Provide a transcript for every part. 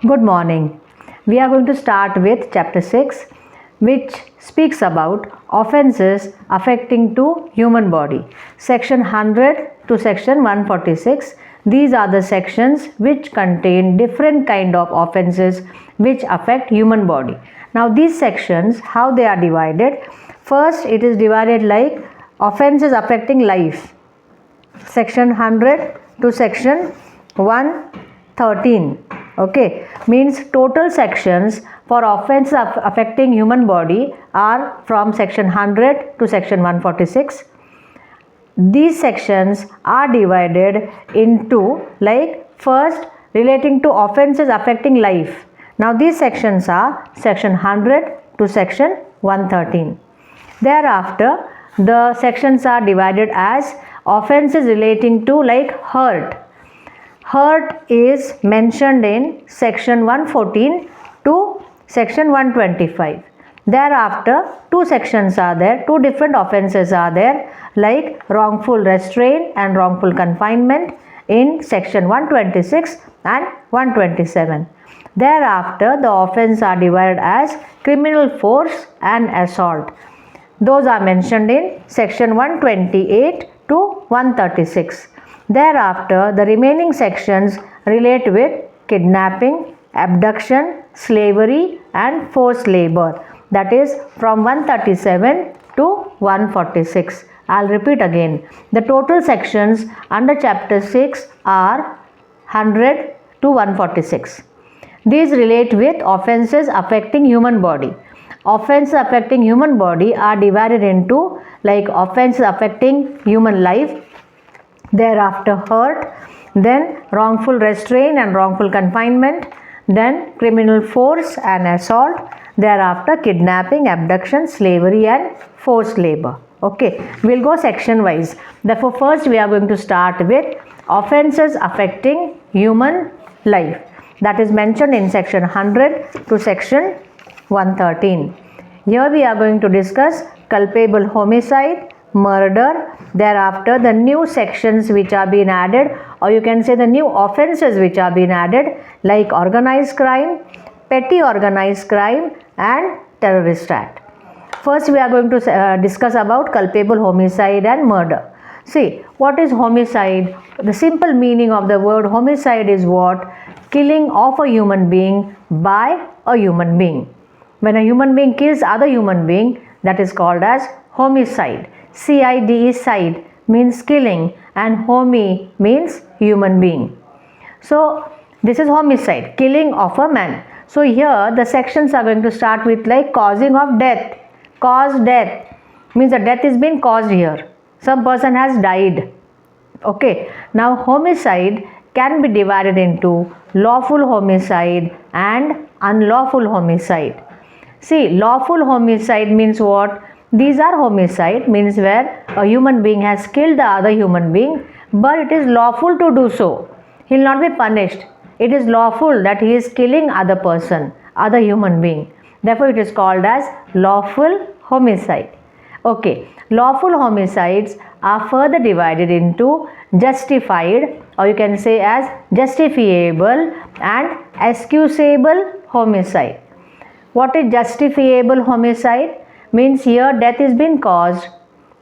Good morning. We are going to start with chapter 6, which speaks about offences affecting to human body. Section 100 to section 146. These are the sections which contain different kind of offences which affect human body. Now these sections, how they are divided? First, it is divided like offences affecting life. Section 100 to section 113. Okay, means total sections for offences affecting human body are from section 100 to section 146. These sections are divided into like first relating to offences affecting life. Now these sections are section 100 to section 113. Thereafter, the sections are divided as offences relating to like hurt. Hurt is mentioned in section 114 to section 125. Thereafter, two sections are there, two different offences are there like wrongful restraint and wrongful confinement in section 126 and 127. Thereafter, the offences are divided as criminal force and assault. Those are mentioned in section 128 to 136. Thereafter, the remaining sections relate with kidnapping, abduction, slavery and forced labor. That is from 137 to 146. I'll repeat again. The total sections under chapter 6 are 100 to 146. These relate with offences affecting human body. Offences affecting human body are divided into like offences affecting human life, thereafter hurt, then wrongful restraint and wrongful confinement, then criminal force and assault, thereafter kidnapping, abduction, slavery and forced labor. Okay, we'll go section wise. Therefore, first we are going to start with offences affecting human life. That is mentioned in section 100 to section 113. Here we are going to discuss culpable homicide, murder, thereafter the new sections which are being added, or you can say the new offences which are being added like organized crime, petty organized crime and terrorist act. First we are going to discuss about culpable homicide and murder. See, what is homicide? The simple meaning of the word homicide is what? Killing of a human being by a human being. When a human being kills other human being, that is called as homicide. C-I-D-E, side means killing and homi means human being. So this is homicide, killing of a man. So here the sections are going to start with like causing of death. Cause death means the death is being caused here. Some person has died. Okay. Now homicide can be divided into lawful homicide and unlawful homicide. See, lawful homicide means what? These are homicide means where a human being has killed the other human being, but it is lawful to do so. He will not be punished. It is lawful that he is killing other person, other human being. Therefore, it is called as lawful homicide. Okay, lawful homicides are further divided into justified, or you can say as justifiable and excusable homicide. What is justifiable homicide? Means here death is being caused,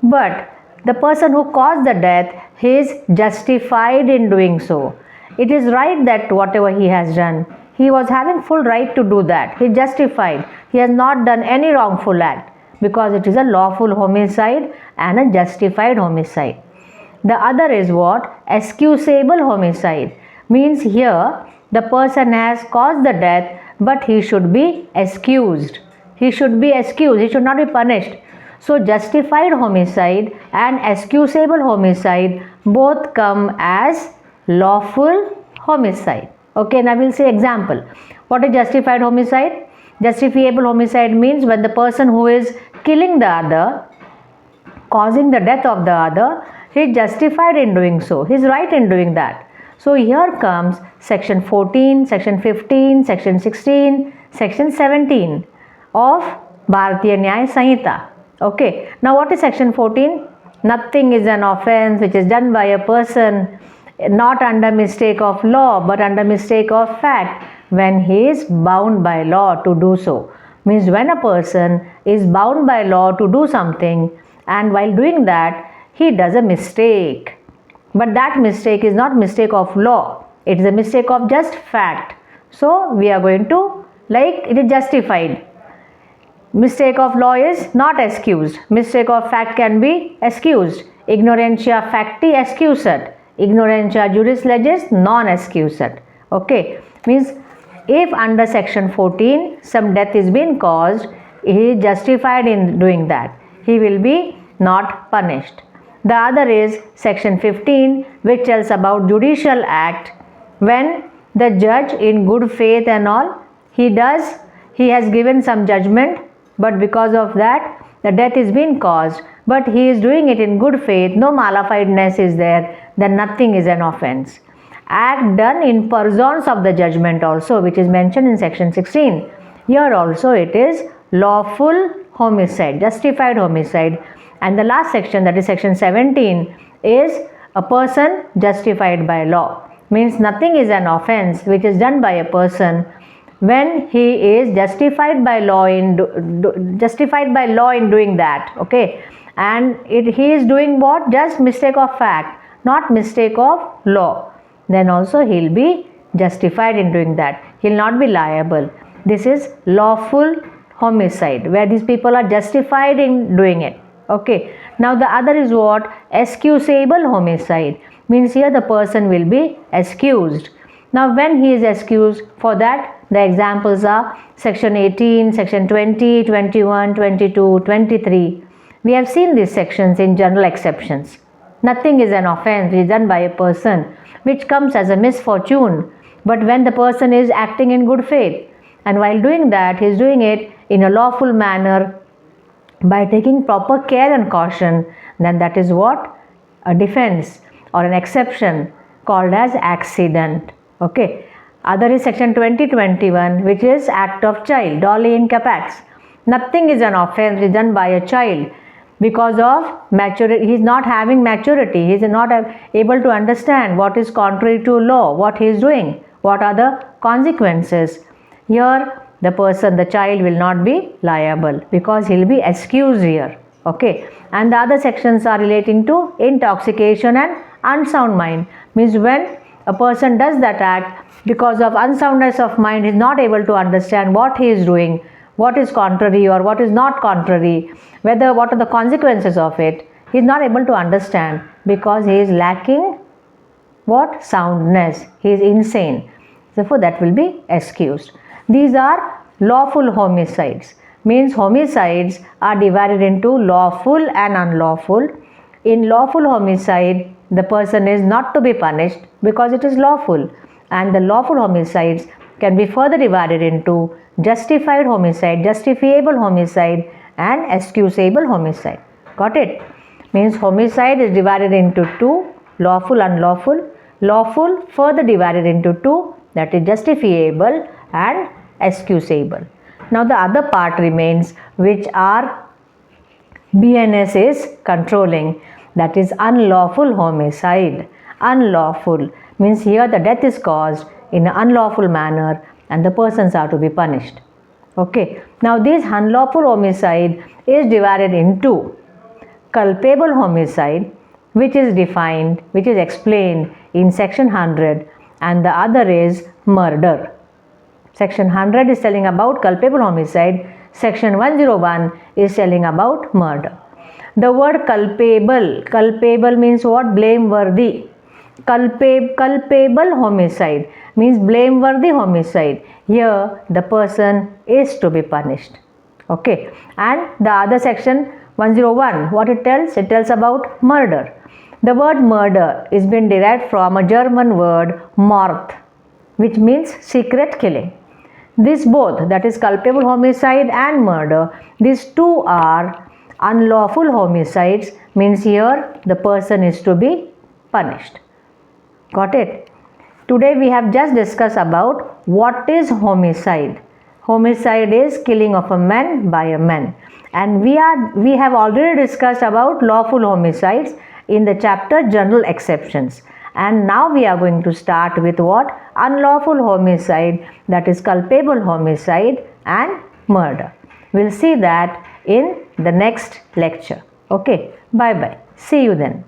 but the person who caused the death, he is justified in doing so. It is right that whatever he has done, he was having full right to do that. He is justified. He has not done any wrongful act because it is a lawful homicide and a justified homicide. The other is what? Excusable homicide. Means here the person has caused the death, but he should be excused. He should be excused. He should not be punished. So justified homicide and excusable homicide both come as lawful homicide. Okay, now we'll say example. What is justified homicide? Justifiable homicide means when the person who is killing the other, causing the death of the other, he is justified in doing so. He is right in doing that. So here comes section 14, section 15, section 16, section 17 of Bharatiya Nyaya Sanhita. Okay. Now what is section 14? Nothing is an offence which is done by a person not under mistake of law but under mistake of fact, when he is bound by law to do so. Means when a person is bound by law to do something, and while doing that he does a mistake, but that mistake is not mistake of law, it is a mistake of just fact. So we are going to, like, it is justified. Mistake of law is not excused. Mistake of fact can be excused. Ignorantia facti excusat. Ignorantia juris legis non excusat. Okay. Means if under section 14 some death is being caused, he is justified in doing that. He will be not punished. The other is section 15, which tells about judicial act. When the judge in good faith and all, he has given some judgment, but because of that the death is being caused, but he is doing it in good faith, no malafidness is there, then nothing is an offence. Act done in pursuance of the judgment also, which is mentioned in section 16. Here also it is lawful homicide, justified homicide. And the last section, that is section 17, is a person justified by law. Means nothing is an offence which is done by a person when he is justified by law in doing that. Okay, and he is doing what? Just mistake of fact, not mistake of law. Then also he will be justified in doing that. He will not be liable. This is lawful homicide, where these people are justified in doing it. Okay. Now the other is what? Excusable homicide. Means here the person will be excused. Now when he is excused, for that the examples are section 18, section 20, 21, 22, 23. We have seen these sections in general exceptions. Nothing is an offence which is done by a person which comes as a misfortune, but when the person is acting in good faith, and while doing that he is doing it in a lawful manner by taking proper care and caution, then that is what? A defense or an exception called as accident. Okay. Other is section 20-21, which is act of child, doli in capax. Nothing is an offence which is done by a child because of maturity. He is not having maturity. He is not able to understand what is contrary to law, what he is doing, what are the consequences. Here the person, the child, will not be liable because he will be excused here. Okay. And the other sections are relating to intoxication and unsound mind. Means when a person does that act because of unsoundness of mind, he is not able to understand what he is doing, what is contrary or what is not contrary, what are the consequences of it. He is not able to understand because he is lacking what? Soundness. He is insane. Therefore that will be excused. These are lawful homicides. Means homicides are divided into lawful and unlawful. In lawful homicide, the person is not to be punished because it is lawful, and the lawful homicides can be further divided into justified homicide, justifiable homicide, and excusable homicide. Got it? Means homicide is divided into two, lawful, unlawful. Lawful further divided into two, that is justifiable and excusable. Now the other part remains, which are BNS is controlling, that is unlawful homicide. Unlawful means here the death is caused in an unlawful manner and the persons are to be punished. Okay. Now this unlawful homicide is divided into culpable homicide, which is defined, which is explained in section 100, and the other is murder. Section 100 is telling about culpable homicide. Section 101 is telling about murder. The word culpable means what? Blameworthy. Culpable homicide means blameworthy homicide. Here the person is to be punished. Okay. And the other section 101, what it tells? It tells about murder. The word murder is been derived from a German word Mord, which means secret killing. These both, that is culpable homicide and murder, these two are unlawful homicides, means here the person is to be punished. Got it? Today we have just discussed about what is homicide. Homicide is killing of a man by a man, and we have already discussed about lawful homicides in the chapter general exceptions, And now we are going to start with what? Unlawful homicide, that is culpable homicide and murder. We'll see that in the next lecture. Okay, bye bye. See you then.